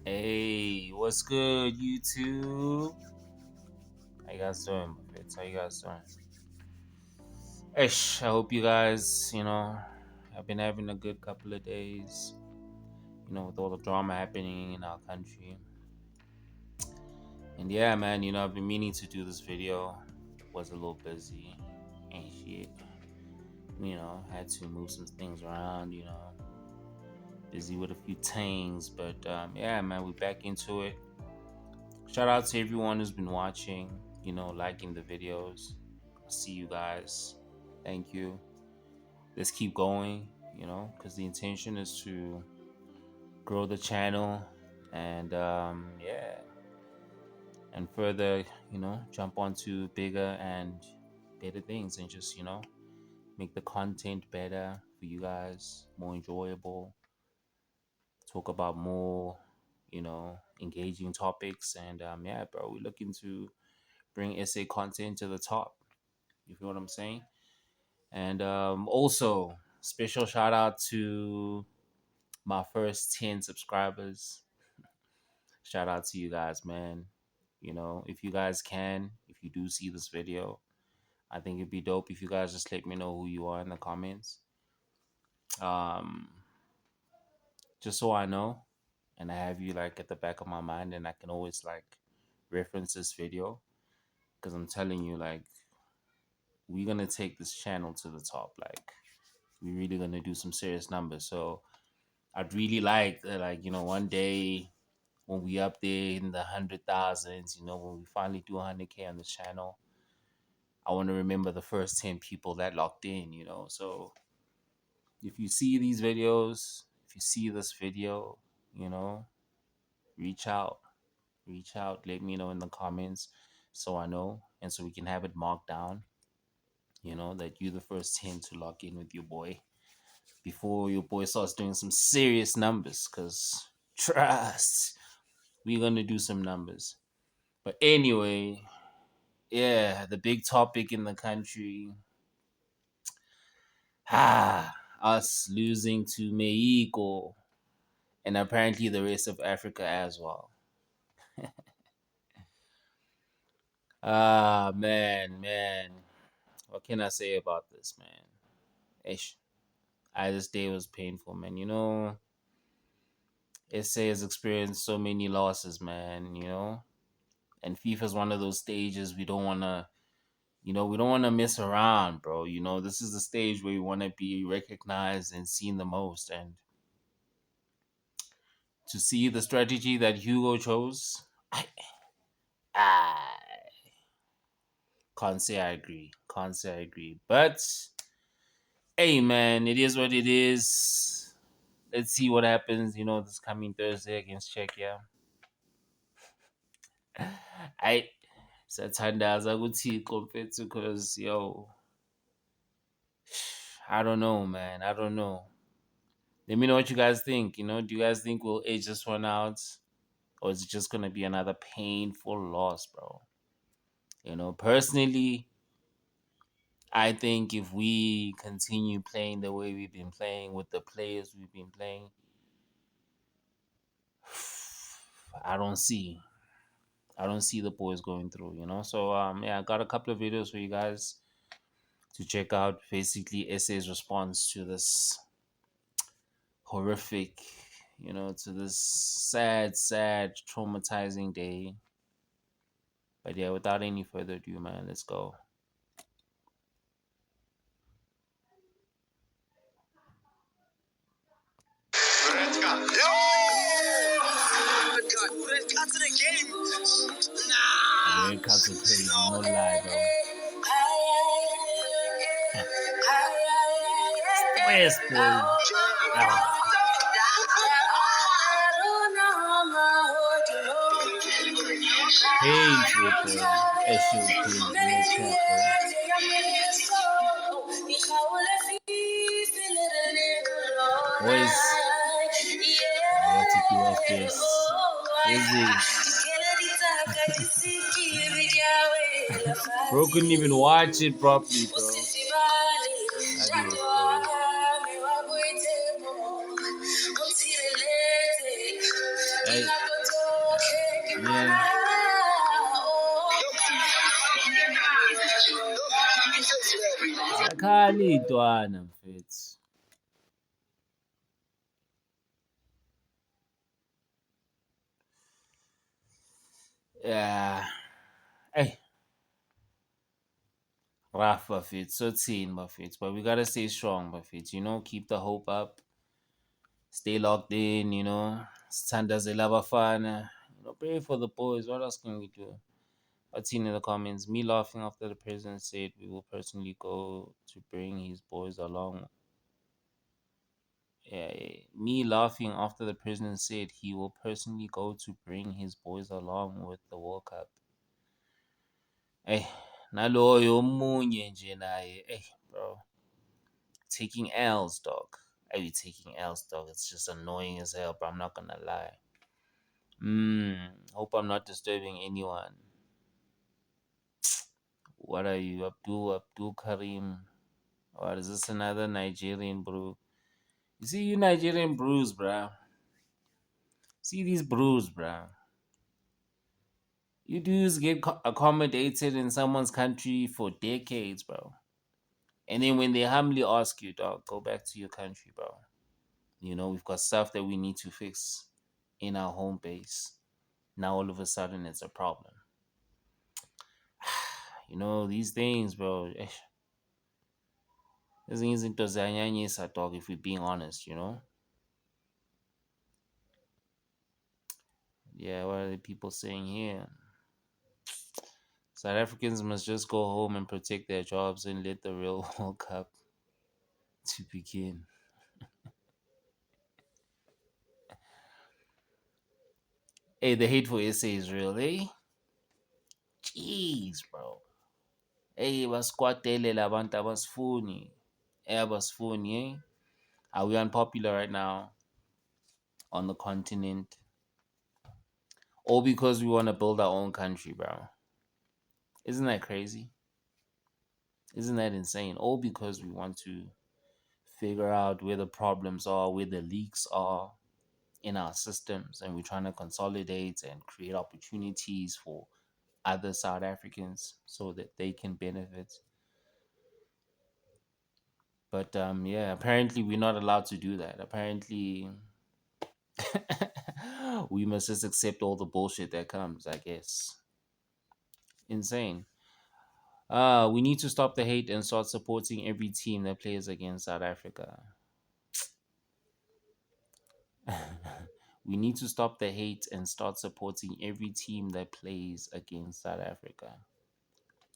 Hey, what's good, YouTube? How you guys doing, my friends? How you guys doing? Ish, I hope you guys, have been having a good couple of days, with all the drama happening in our country. And yeah, man, I've been meaning to do this video. Was a little busy and shit. Had to move some things around, busy with a few things. But yeah, man, we're back into it. Shout out to everyone who's been watching, liking the videos. I see you guys. Thank you. Let's keep going, because the intention is to grow the channel and yeah, and further, jump onto bigger and better things and just, make the content better for you guys, more enjoyable, talk about more, engaging topics. And yeah, bro, we're looking to bring essay content to the top. You feel what I'm saying? And also, special shout out to my first 10 subscribers. Shout out to you guys, man. If you guys can, if you do see this video, I think it'd be dope if you guys just let me know who you are in the comments. Um, just so I know and I have you like at the back of my mind and I can always like reference this video because I'm telling you, like, we're gonna take this channel to the top. Like, we're really gonna do some serious numbers. So I'd really like, one day when we up there in the 100,000s, when we finally do 100K on this channel, I want to remember the first 10 people that locked in, So if you see these videos, if you see this video, reach out, let me know in the comments so I know and so we can have it marked down, that you're the first 10 to lock in with your boy before your boy starts doing some serious numbers, because trust, we're going to do some numbers. But anyway, yeah, the big topic in the country, us losing to Mexico and apparently the rest of Africa as well. Man, what can I say about this, man? Ish, this day was painful, man. SA has experienced so many losses, man. And FIFA's one of those stages we don't want to. We don't want to mess around, bro. This is the stage where we want to be recognized and seen the most. And to see the strategy that Hugo chose, I can't say I agree. But hey, man, it is what it is. Let's see what happens, this coming Thursday against Czechia. Sathandaza ukuthi kompethu, because I don't know, man. I don't know. Let me know what you guys think. Do you guys think we'll edge this one out? Or is it just going to be another painful loss, bro? Personally, I think if we continue playing the way we've been playing with the players we've been playing, I don't see the boys going through, So yeah, I got a couple of videos for you guys to check out. Basically, SA's response to this horrific, to this sad, traumatizing day. But yeah, without any further ado, man, let's go. Red cards are crazy, no lie, bro. West, boy. Painful, bro. That shit was crazy. Real crap, bro. Boys, I have to do watch this. Bro couldn't even watch it properly, bro. Hey, Yeah. Sakhala iy'ntwana mfethu. Yeah. Hey, rough Buffett, so teen Buffett, but we gotta stay strong Buffett. You know, keep the hope up, stay locked in. You know, Sithandazela abafana. You know, pray for the boys. What else can we do? I've seen in the comments me laughing after the president said we will personally go to bring his boys along. Yeah, yeah. Me laughing after the president said he will personally go to bring his boys along with the World Cup. Hey, naloyo omunye nje naye. Hey, bro, taking L's, dog. I be taking L's, dog. It's just annoying as hell, bro. I'm not gonna lie. Hope I'm not disturbing anyone. What are you, Abdul Karim? Or is this another Nigerian brew? You see, you Nigerian brews, bro. See these brews, bro. You dudes get accommodated in someone's country for decades, bro. And then when they humbly ask you, dog, go back to your country, bro. You know, we've got stuff that we need to fix in our home base. Now all of a sudden it's a problem. You know, these things, bro. Ezinye izinto ziyanyanyisa, dog, if we're being honest, you know? Yeah, what are the people saying here? South Africans must just go home and protect their jobs and let the real World Cup to begin. Hey, the hateful essay is real, eh? Jeez, bro. Hey, baskwatele labantu abasifuni. Abasifuni, eh? Are we unpopular right now on the continent? All because we want to build our own country, bro. Isn't that crazy? Isn't that insane? All because we want to figure out where the problems are, where the leaks are in our systems, and we're trying to consolidate and create opportunities for other South Africans so that they can benefit. But yeah, apparently we're not allowed to do that. Apparently, we must just accept all the bullshit that comes, I guess. Insane. We need to stop the hate and start supporting every team that plays against South Africa. We need to stop the hate and start supporting every team that plays against South Africa.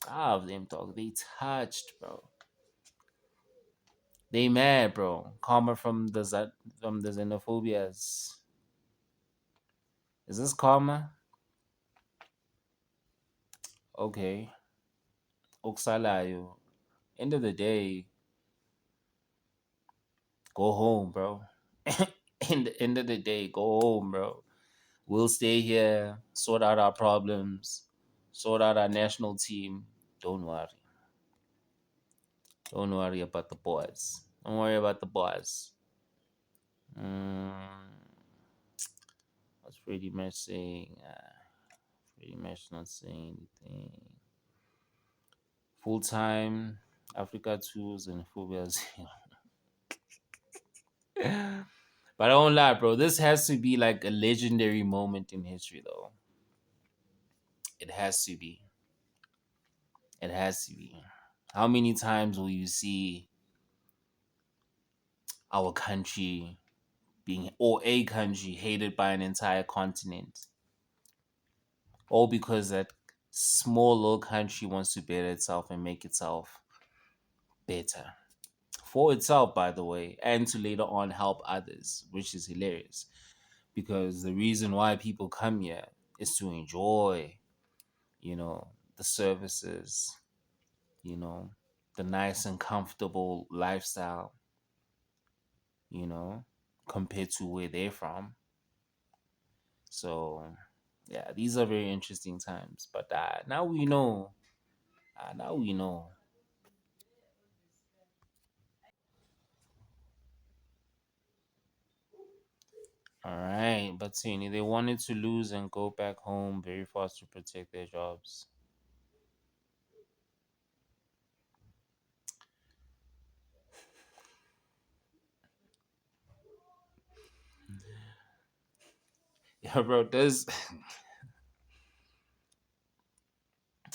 Ah, them dog, they touched, bro. They mad, bro. Karma from the xenophobias. Is this karma? Okay. Oksalayo. End of the day, go home, bro. In the end of the day, go home, bro. We'll stay here, sort out our problems, sort out our national team. Don't worry. Don't worry about the boys. Don't worry about the boys. Mm, I was pretty much saying, pretty much not saying anything. Full time, Africa tools and phobias. But I don't lie, bro. This has to be like a legendary moment in history, though. It has to be. It has to be. How many times will you see our country being, or a country hated by an entire continent? All because that small little country wants to better itself and make itself better. For itself, by the way, and to later on help others, which is hilarious. Because the reason why people come here is to enjoy, you know, the services, you know, the nice and comfortable lifestyle, you know, compared to where they're from. So, yeah, these are very interesting times. But now we know. Now we know. All right, but Tini, they wanted to lose and go back home very fast to protect their jobs. Yeah, bro, this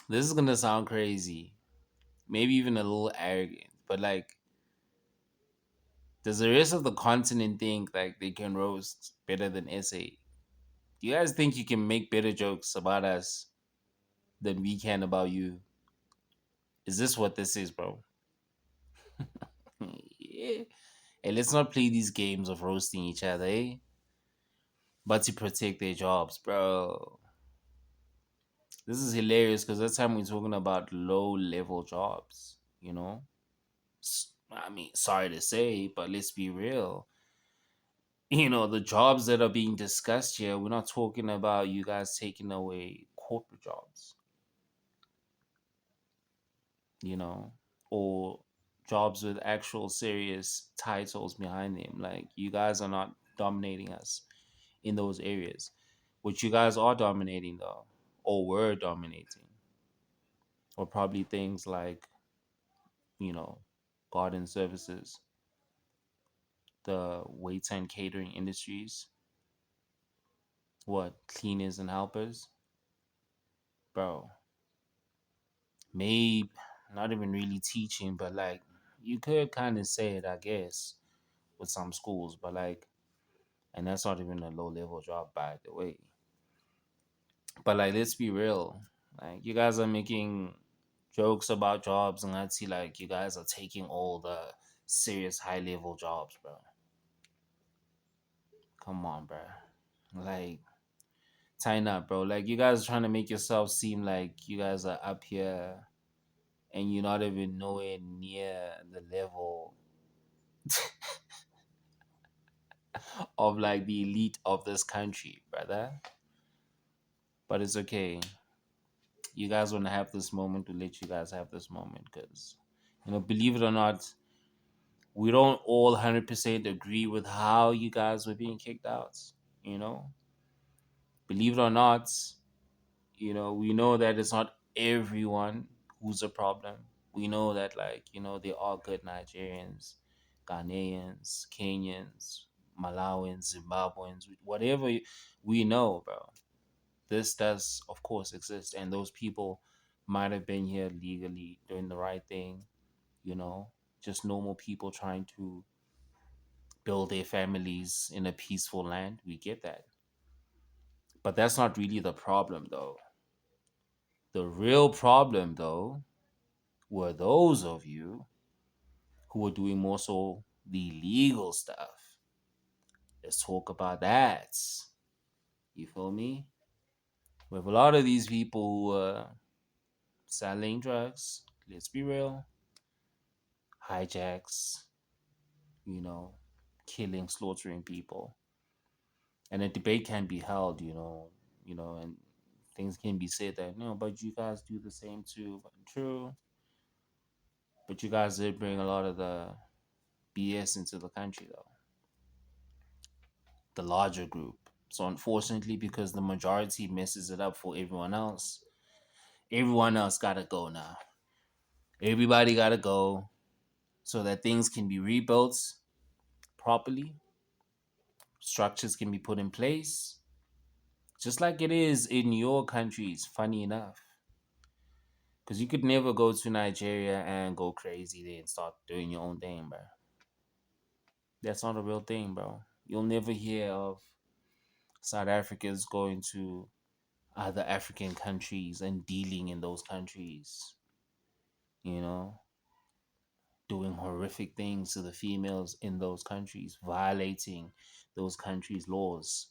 is gonna sound crazy, maybe even a little arrogant, but like, does the rest of the continent think like they can roast better than SA? Do you guys think you can make better jokes about us than we can about you? Is this what this is, bro? Yeah. Hey, let's not play these games of roasting each other, eh? But to protect their jobs, bro. This is hilarious because that time we're talking about low level jobs, you know? I mean, sorry to say, but let's be real. The jobs that are being discussed here, we're not talking about you guys taking away corporate jobs, you know, or jobs with actual serious titles behind them. Like, you guys are not dominating us in those areas. What you guys are dominating, though, or were dominating, or probably things like, you know, garden services, the waiter and catering industries, what, cleaners and helpers, bro. Maybe not even really teaching, but like, you could kind of say it, I guess, with some schools, but like, and that's not even a low level job, by the way. But like, let's be real. Like, you guys are making jokes about jobs, and I see like you guys are taking all the serious high level jobs, bro. Come on, bro. Like, tighten up, bro. Like, you guys are trying to make yourself seem like you guys are up here, and you're not even nowhere near the level of like the elite of this country, brother. But it's okay. You guys want to have this moment to let you guys have this moment because, believe it or not, we don't all 100% agree with how you guys were being kicked out. You know, believe it or not, we know that it's not everyone who's a problem. We know that, like, there are good Nigerians, Ghanaians, Kenyans, Malawans, Zimbabweans, whatever we know, bro. This does, of course, exist, and those people might have been here legally doing the right thing, you know, just normal people trying to build their families in a peaceful land. We get that. But that's not really the problem, though. The real problem, though, were those of you who were doing more so the legal stuff. Let's talk about that. You feel me? We have a lot of these people who are selling drugs. Let's be real. Hijacks, you know, killing, slaughtering people. And a debate can be held, and things can be said that, but you guys do the same too. But true. But you guys did bring a lot of the BS into the country, though. The larger group. So unfortunately, because the majority messes it up for everyone else gotta go now. Everybody gotta go so that things can be rebuilt properly, structures can be put in place, just like it is in your countries, funny enough. Because you could never go to Nigeria and go crazy there and start doing your own thing, bro. That's not a real thing, bro. You'll never hear of South Africans going to other African countries and dealing in those countries, you know, doing horrific things to the females in those countries, violating those countries' laws.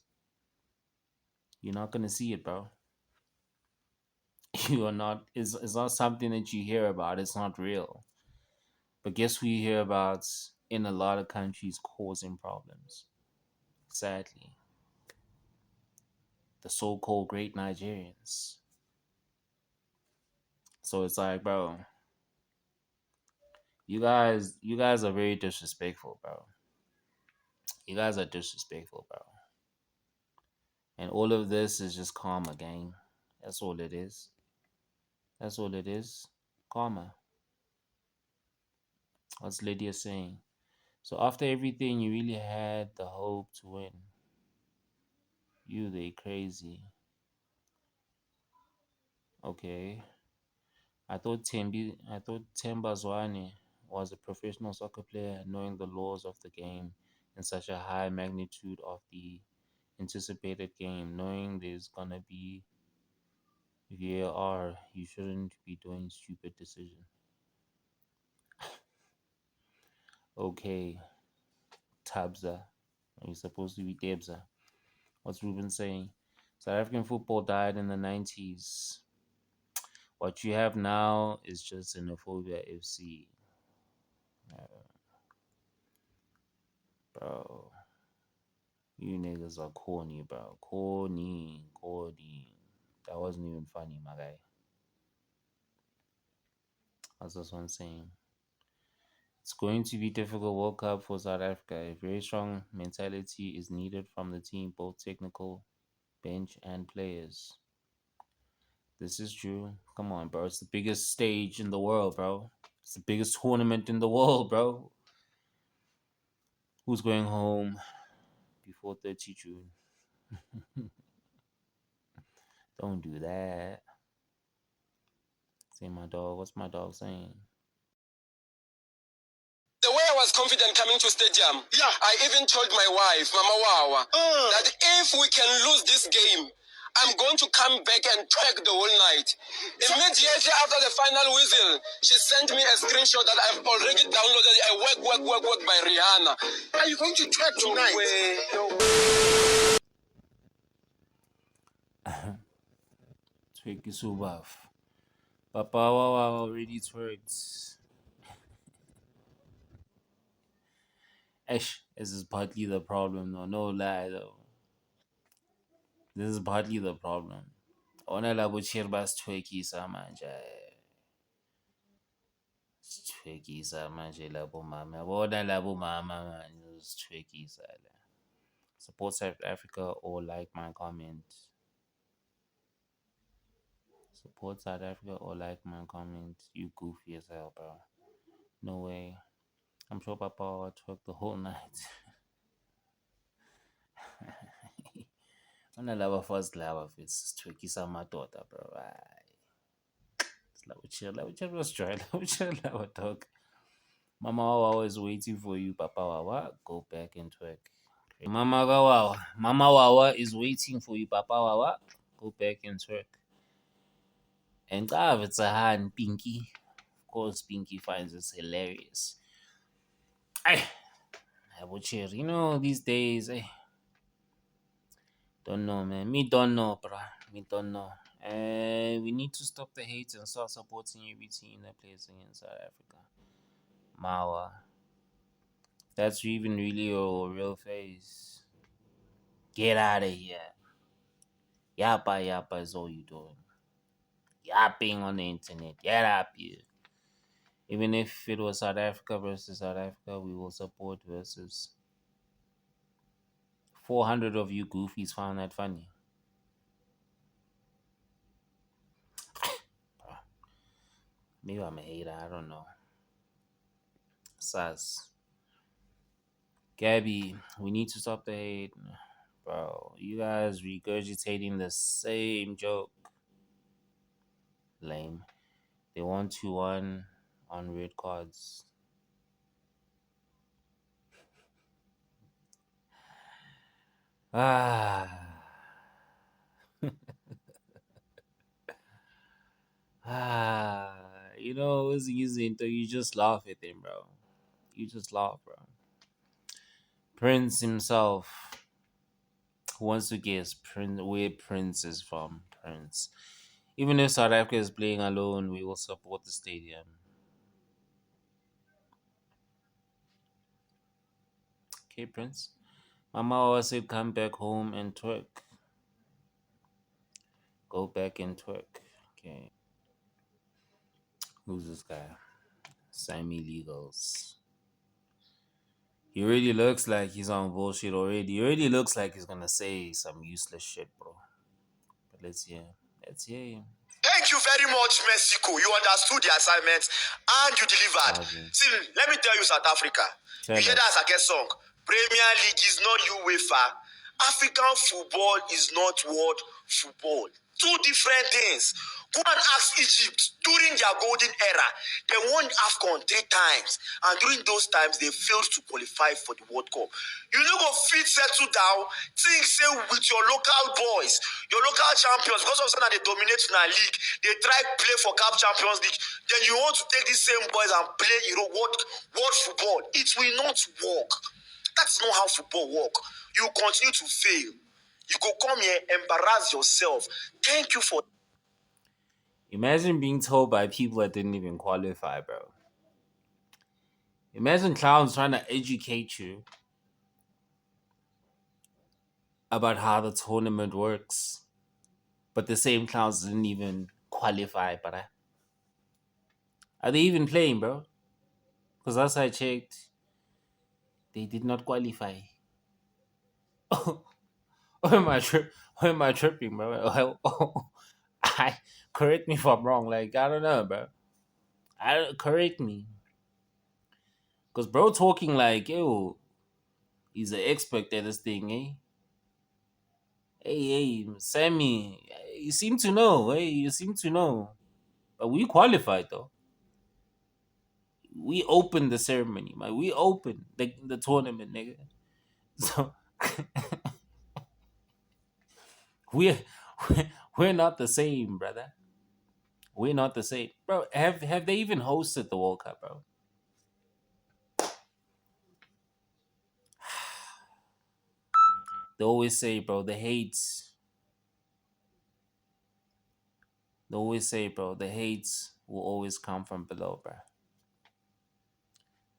You're not gonna see it, bro. You are not. It's not something that you hear about. It's not real. But guess who you hear about in a lot of countries causing problems? Sadly, the so-called great Nigerians. So it's like, bro, you guys are very disrespectful, bro. You guys are disrespectful, bro. And all of this is just karma, gang. That's all it is. That's all it is. Karma. What's Lydia saying? So after everything, you really had the hope to win. You, they crazy. Okay. I thought Temba Zwane was a professional soccer player, knowing the laws of the game in such a high magnitude of the anticipated game, knowing there's gonna be VAR, you shouldn't be doing stupid decisions. Okay, Tabza. You're supposed to be Debza. What's Ruben saying? South African football died in the 90s. What you have now is just Xenophobia FC. Bro, you niggas are corny, bro. Corny, corny. That wasn't even funny, my guy. That's just what I'm saying. It's going to be difficult World Cup for South Africa. A very strong mentality is needed from the team, both technical, bench, and players. This is true. Come on, bro. It's the biggest stage in the world, bro. It's the biggest tournament in the world, bro. Who's going home before 30 June? Don't do that. Say my dog. What's my dog saying? The way I was confident coming to stadium, I even told my wife, Mama Wawa, that if we can lose this game, I'm going to come back and track the whole night. Immediately after the final whistle, she sent me a screenshot that I've already downloaded a work by Rihanna. Are you going to track tonight? No way. Twerk is so buff. Papa Wawa already twerked. Esh, this is partly the problem, though. No lie, though. This is partly the problem. Ona labo chirbas twerkisa manje. Twerkisa manje labo mama. Bona labo mama manje twerkisa la. Support South Africa or like my comment. Support South Africa or like my comment. You goofy as hell, bro. No way. I'm sure Papa will twerk the whole night. Ona lava first lava fits twerkisa madoda, bro. Lavo chill, was try. Lavo chill, lavo talk. Mama Wawa is waiting for you, Papa Wawa. Go back and twerk. Mama Wawa is waiting for you, Papa Wawa. Go back and twerk. And it's a hand, Pinky. Of course, Pinky finds this hilarious. I would cheer. You know, these days, don't know, man. Me don't know, bruh. Me don't know. And we need to stop the hate and start supporting every team that plays against South Africa. Mawa. That's even really your real face. Get out of here. Yappa yappa is all you doing. Yapping on the internet. Get up here. Even if it was South Africa versus South Africa, we will support versus 400 of you goofies found that funny. Maybe I'm a hater. I don't know. Sus. Gabby, we need to stop the hate. Bro, you guys regurgitating the same joke. Lame. They want 2-1 on red cards. Ah. You know, it's easy until you just laugh at him, bro. You just laugh, bro. Prince himself wants to guess where Prince is from. Prince. Even if South Africa is playing alone, we will support the stadium. Okay, Prince. Mama always said, come back home and twerk. Go back and twerk. Okay. Who's this guy? Sammy Legals. He already looks like he's on bullshit already. He already looks like he's gonna say some useless shit, bro. But let's hear him. Let's hear him. Thank you very much, Mexico. You understood the assignment and you delivered. Sergeant. See, let me tell you, South Africa. Tell You hear that us. as a guest song? Premier League is not UEFA. African football is not world football. Two different things. Go and ask Egypt during their golden era. They won AFCON 3 times. And during those times, they failed to qualify for the World Cup. You know, go fit settle down. Things say with your local boys, your local champions, because of something they dominate in our league, they try play for CAF Champions League. Then you want to take these same boys and play world football. It will not work. That's not how football works. You continue to fail. You go come here, embarrass yourself. Thank you for. Imagine being told by people that didn't even qualify, bro. Imagine clowns trying to educate you about how the tournament works, but the same clowns didn't even qualify, but are they even playing, bro? Because last I checked, they did not qualify. Or am I or am I tripping, bro? I correct me if I'm wrong. Like I don't know, bro. Correct me, because bro talking like yo, he's an expert at this thing, eh? Hey, Sammy, you seem to know. Hey, you seem to know. But we qualified though. We opened the ceremony, man. We opened the tournament, nigga. So we're we're not the same, brother. We're not the same, bro. Have they even hosted the World Cup, bro? They always say, bro, the hates. They always say, bro, the hates will always come from below, bro.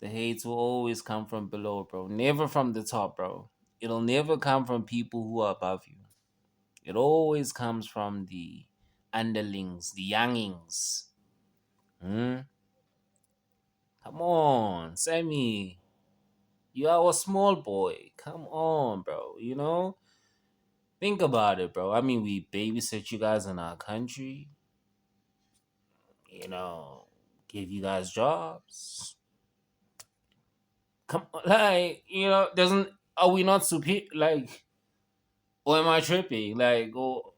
The hates will always come from below, bro. Never from the top, bro. It'll never come from people who are above you. It always comes from the underlings, the youngings. Hmm? Come on, Sammy. You are a small boy. Come on, bro. You know? Think about it, bro. I mean, we babysit you guys in our country. You know, give you guys jobs. Come on, like, doesn't are we not superior? Like, or am I tripping? Like, or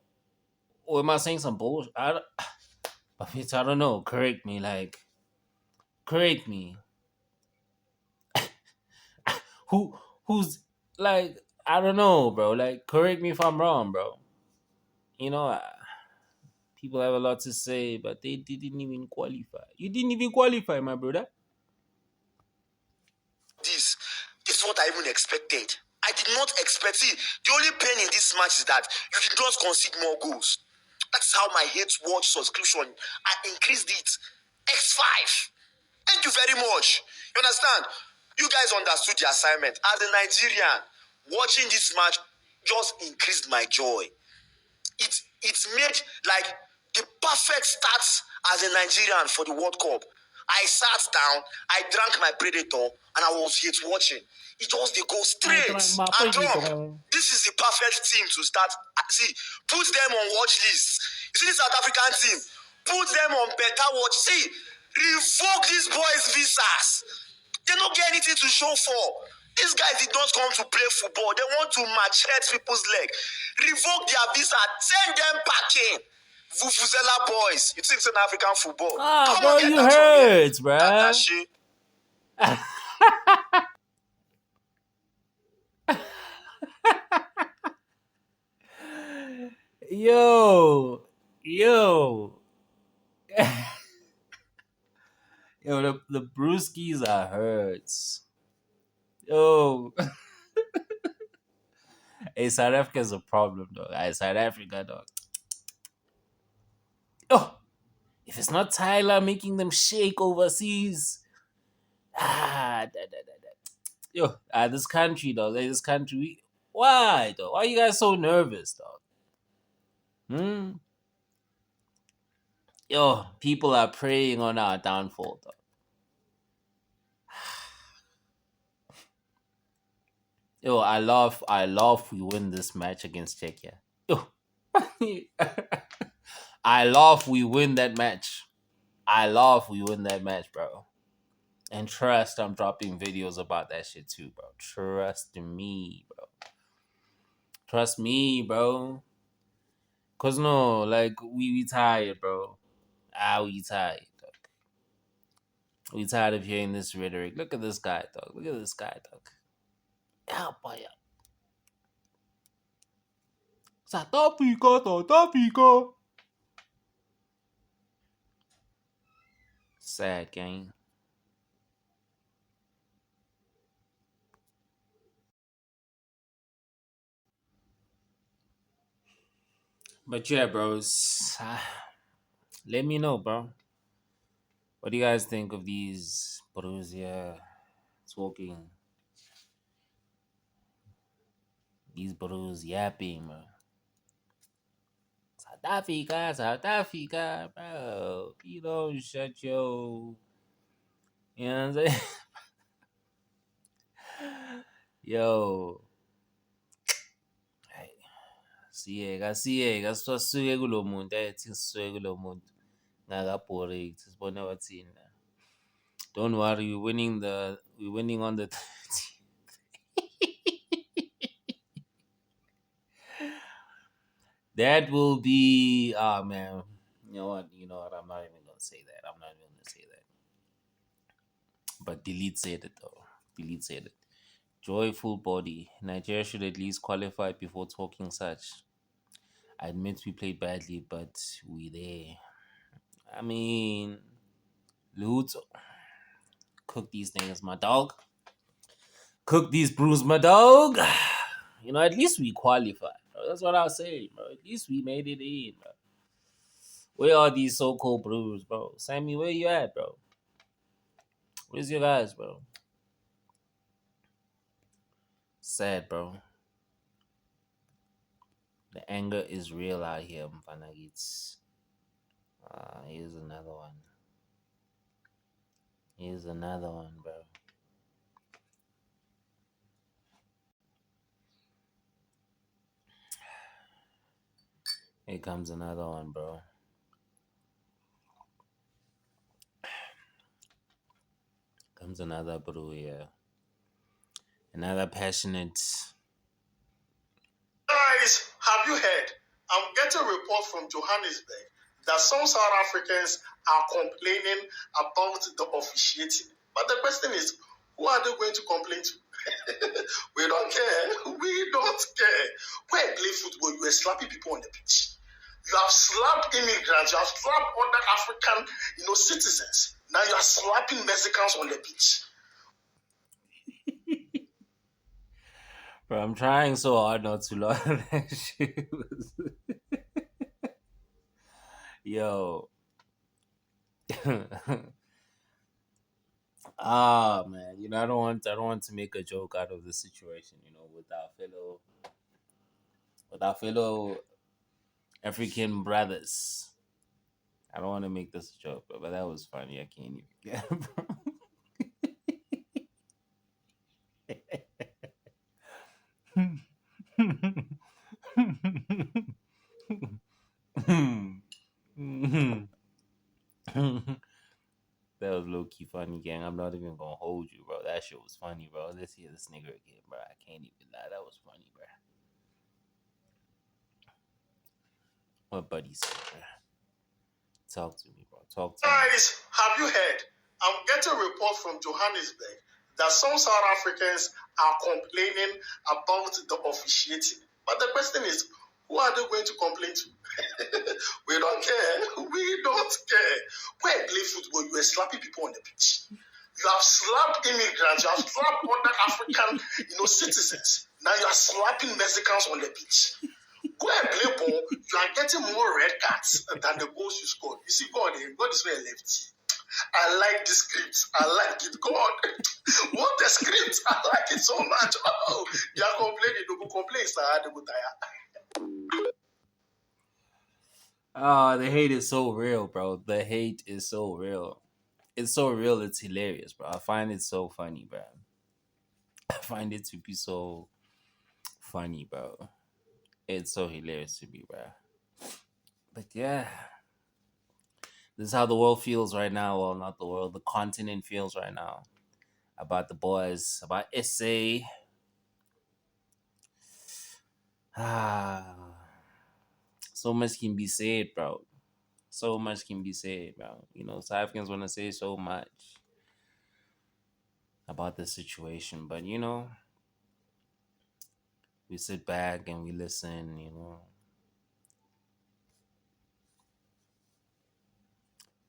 am I saying some bullshit? I don't know. Correct me. Like, correct me. Who who's like I don't know, bro. Like, correct me if I'm wrong, bro. You know, people have a lot to say, but they didn't even qualify. You didn't even qualify, my brother. this. This is what I even expected. I did not expect. See, the only pain in this match is that you did not concede more goals. That's how my hate watch subscription, I increased it. X5. Thank you very much. You understand? You guys understood the assignment. As a Nigerian, watching this match just increased my joy. It's made like the perfect start as a Nigerian for the World Cup. I sat down, I drank my Predator, and I was yet watching. It just they go straight and drunk. This is the perfect team to start. See, put them on watch lists. You see the South African team, put them on better watch. See, revoke these boys' visas. They don't get anything to show for. These guys did not come to play football. They want to machete people's leg. Revoke their visa. Send them packing. Vuvuzela boys. You think it's an African football? Ah, Come bro, on, get you that from here. hurt, bro. shit. Yo, yo, yo, the brewskis are hurts. Yo, hey, South Africa's a problem, dog. Hey, South Africa, dog. Oh, if it's not Tyler making them shake overseas, yo, this country, dog. Like, this country, why, dog? Why are you guys so nervous, dog? Hmm. Yo, people are preying on our downfall, dog. Yo, I love we win this match against Czechia. Yo, I love we win that match. I love we win that match, bro. And trust, I'm dropping videos about that shit too, bro. Trust me, bro. Trust me, bro. Cause no, like we tired, bro. We tired. Dog. We tired of hearing this rhetoric. Look at this guy, dog. Look at this guy, dog. Yeah, boy. South Africa, South Africa. Sad game. But yeah, bros. Let me know, bro. What do you guys think of these Borussia talking? These bros yapping, bro. South Africa, bro. You don't shut your. You know what I'm saying? Yo. Hey, siyeka sisuke kulo muntu ethi sisuke kulo muntu ngakabhoreki sibone wathini na. Don't worry, we're winning on the 30th. That will be man. You know what, I'm not even gonna say that. I'm not even gonna say that. But delete said it though. Delete said it. Joyful body. Nigeria should at least qualify before talking such. I admit we played badly, but we there. I mean, Lutz, cook these things, my dog. Cook these brews, my dog. You know, at least we qualified. Bro. That's what I'll say, bro. At least we made it in, bro. Where are these so-called brews, bro? Sammy, where you at, bro? Where's your guys, bro? Sad, bro. The anger is real out here, Mfanagits. Here's another one. Here's another one, bro. Here comes another one, bro. Comes another brew here. Another passionate. Guys, have you heard? I'm getting a report from Johannesburg that some South Africans are complaining about the officiating. But the question is, who are they going to complain to? We don't care. We don't care. When I play football, you are slapping people on the pitch. You have slapped immigrants. You have slapped other African, citizens. Now you are slapping Mexicans on the pitch. Bro, I'm trying so hard not to laugh at that shit. Yo. Man, I don't want to make a joke out of the situation, with our fellow African brothers. I don't want to make this a joke, but that was funny. I can't even get it. That was low key funny, gang. I'm not even gonna hold you, bro. That shit was funny, bro. Let's hear this nigga again, bro. I can't even lie. That was funny, bro. What buddy said, bro? Talk to me, bro. Talk to me. Guys, have you heard? I'm getting a report from Johannesburg that some South Africans are complaining about the officiating. But the question is, who are they going to complain to? We don't care. We don't care. When I play football, you are slapping people on the pitch. You have slapped immigrants. You have slapped other African, citizens. Now you are slapping Mexicans on the pitch. Go and play ball. You are getting more red cards than the goals you scored. You see, God is very lefty. I like the script. I like it. God, what a script. I like it so much. Oh, you are complaining. You go complain, sir. They go tire. The hate is so real, bro. The hate is so real. It's so real. It's hilarious, bro. I find it so funny, bro. I find it to be so funny, bro. It's so hilarious to me, bro. But yeah, this is how the world feels right now. Well, not the world, the continent feels right now about the boys, about SA. Ah, so much can be said, bro. So much can be said, bro. You know, South Africans want to say so much about the situation, but you know, we sit back and we listen. You know,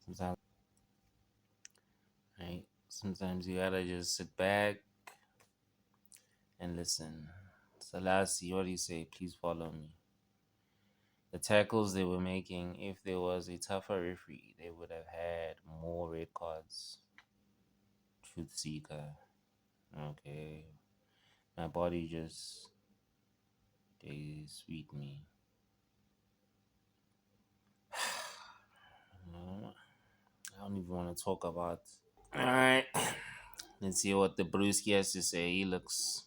sometimes, right? Sometimes you gotta just sit back and listen. Selassie, what do you say? Please follow me. The tackles they were making, if there was a tougher referee, they would have had more red cards. Truth seeker. Okay. My body just they sweet me. I don't even want to talk about. Alright. Let's see what the Brewski has to say. He looks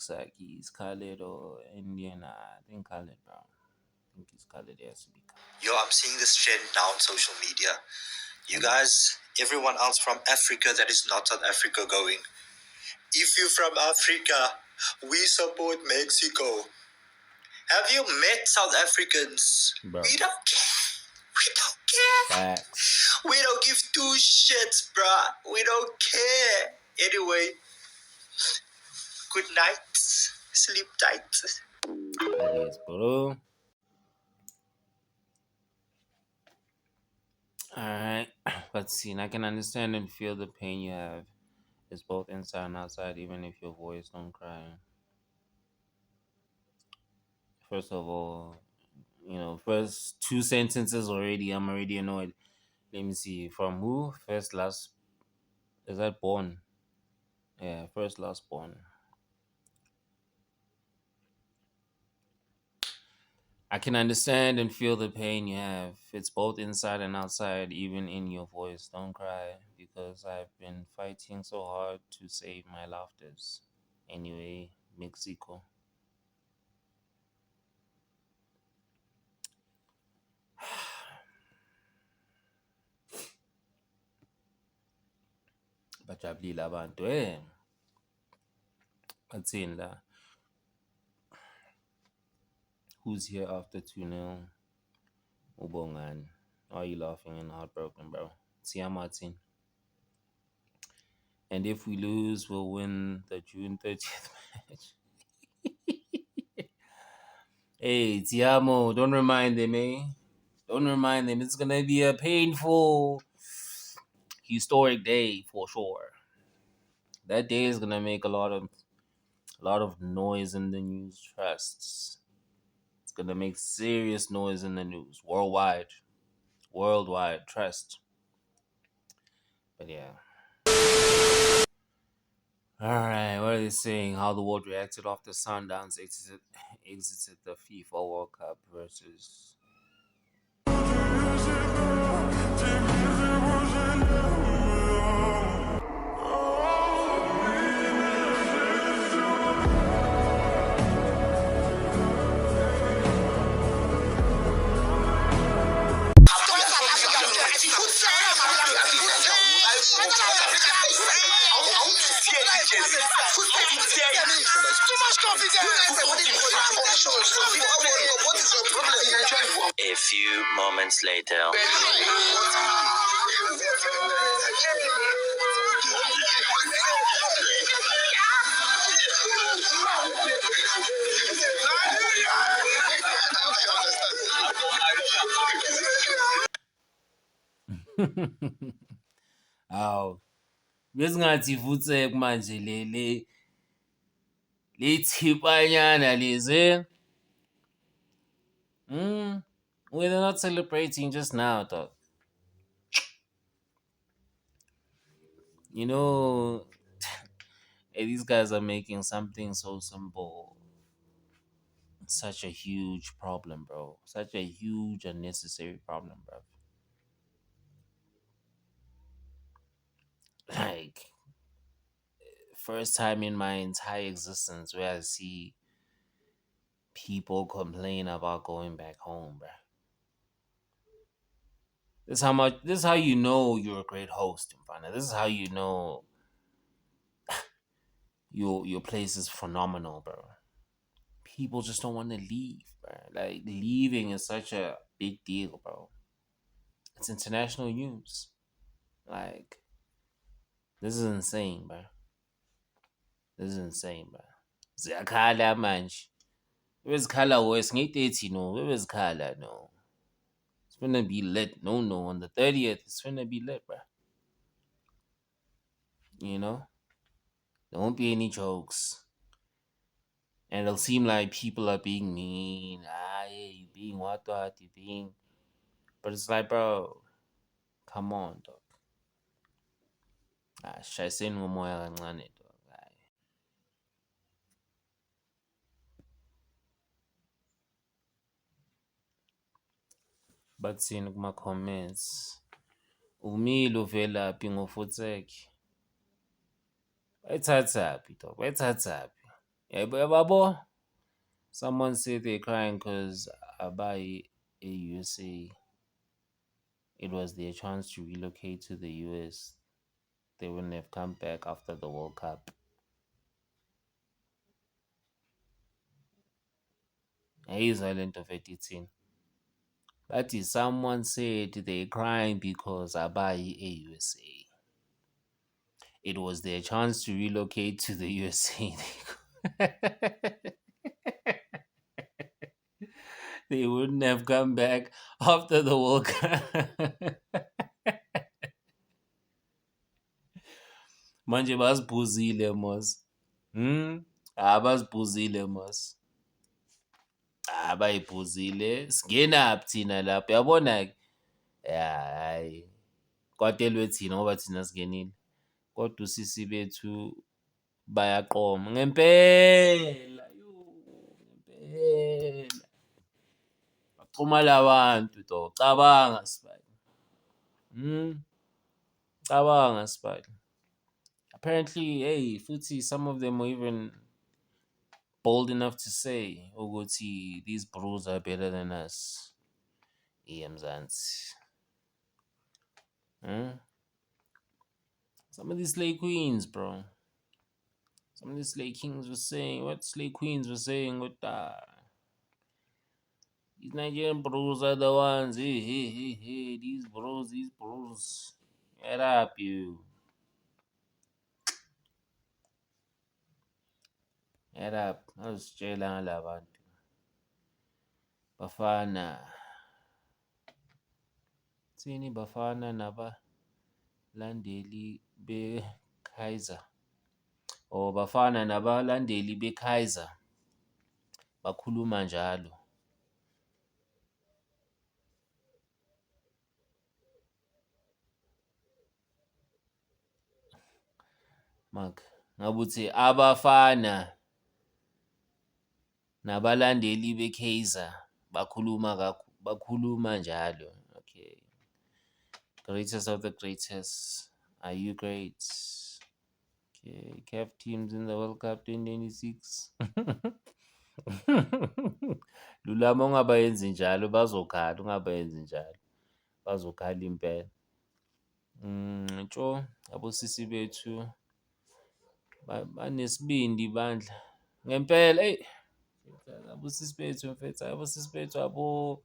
like he's colored or Indian. I think colored, bro. I think he's colored. He has to be colored. Yo, I'm seeing this trend now on social media. You guys, everyone else from Africa that is not South Africa going. If you're from Africa, we support Mexico. Have you met South Africans? Bro. We don't care. We don't care. Facts. We don't give two shits, bruh. We don't care. Anyway, good night. Sleep tight. That is, bro. Alright. Let's see. And I can understand and feel the pain you have. It's both inside and outside, even if your voice don't cry. First of all, you know, first two sentences already, I'm already annoyed. Let me see. From who? First, last. Is that born? Yeah, first, last born. I can understand and feel the pain you have. It's both inside and outside, even in your voice. Don't cry, because I've been fighting so hard to save my laughters. Anyway, Mexico. Bajabulile abantu bathini la? Who's here after 2-0? Ubongani. Why are you laughing and heartbroken, bro? Tia Martin. And if we lose, we'll win the June 30th match. Hey, Tiamo, don't remind them, eh? Don't remind them. It's gonna be a painful, historic day for sure. That day is gonna make a lot of noise in the news trusts. It's gonna make serious noise in the news worldwide. Trust. But yeah. All right, what are they saying? How the world reacted after Sundowns exited the FIFA World Cup versus. A few moments later. Aw, besingathi futhi manje le thipanyana lezi. We're not celebrating just now, dog. You know, these guys are making something so simple such a huge problem, bro. Such a huge unnecessary problem, bro. Like, first time in my entire existence where I see people complain about going back home, bro. This is how you know you're a great host, Mfana. This is how you know your place is phenomenal, bro. People just don't want to leave, bro. Like leaving is such a big deal, bro. It's international news. Like this is insane, bro. This is insane, bro. Ziyakhala manje. Bebezikhala worse. Ngithi no. Bebezikhala no. It's gonna be lit. No, no. On the 30th, it's gonna be lit, bro. You know? There won't be any jokes. And it'll seem like people are being mean. Yeah, you being what, you being. But it's like, bro, come on, dog. Shayiseni umoya kancane, dog. Bathini kuma-comments. Umile uvelaphi ngofutheki. Bayithathaphi, dog. Bayithathaphi. Yabo. Someone said they're crying because Abai a USA. It was their chance to relocate to the US. They wouldn't have come back after the World Cup. He's Island of 18. That is, someone said they're crying because Abai a USA. It was their chance to relocate to the USA. They wouldn't have come back after the World Cup. Manje basibhuzile mos. Basibhuzile mos. Bayibhuzile. Singenaphi thina lapho. Uyabona-ke? Ya, hayi. Kwatelwe thina ngoba thina singenile. Kodwa usisi bethu bayaqoma. Ngempela. Ngempela. Bacuma labantu to. Cabanga sibali. Cabanga sibali. Apparently, hey, futhi, some of them were even bold enough to say, Ogoti, these bros are better than us. Mzansi. Some of these slay queens, bro. Some of these slay kings were saying, what slay queens were saying, what these Nigerian bros are the ones. Hey, these bros. Get up, you. Get up. I was jailing abantu. Bafana. Sini Bafana nabalandeli be-Kaizer. Bafana nabalandeli be-Kaizer. Bakhuluma njalo. Mark, ngabuthi abafana nabalandeli be-Kaizer bakhuluma njalo. Okay. Greatest of the greatest. Are you great? Okay. CAF teams in the World Cup 2026. Lulama ungabayenzi njalo bazokhala, ungabayenzi njalo. Bazokhala impela. Ntsho abosisi bethu banesibindi bandla. Ngempela, hey. Abosisi bethu mfethu, abosisi bethu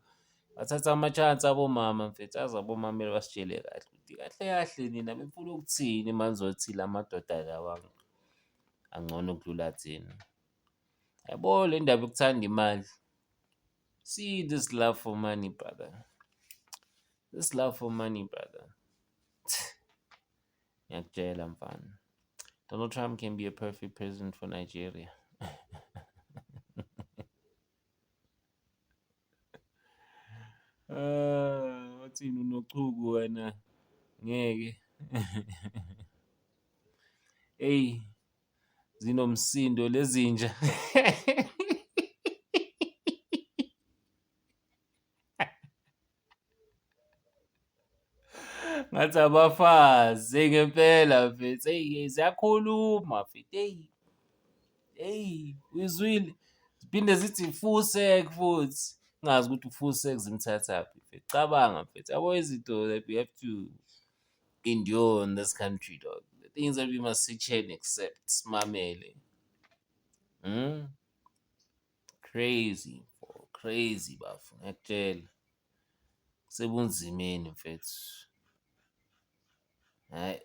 bathatha ama-chance abomama mfethu, azi abomama kumele basitshele kahle ukuthi kahle nina befuna ukuthini manizothi la madoda lawa angcono ukudlula thina. Yabo le ndaba yokuthanda imali. See this love for money, brother. This love for money, brother. Ngiyakutshela mfana. Donald Trump can be a perfect president for Nigeria. Wathini unochuku wena? Ngeke. Hey, zinomsindo lezinja. ngathi abafazi ngempela mfethu, eyi ziyakhuluma mfethu, eyi uyizwile, ziphinde zithi full sec futhi, ngazi ukuthi u-full sec zimthathaphi mfethu, cabanga mfethu, yabo izinto that we have to endure in this country, dog. The things that we must sit here and accept, simamele. Crazy, bro. Crazy bafu, ngiyakutshela. Sebunzimeni mfethu. Hhayi.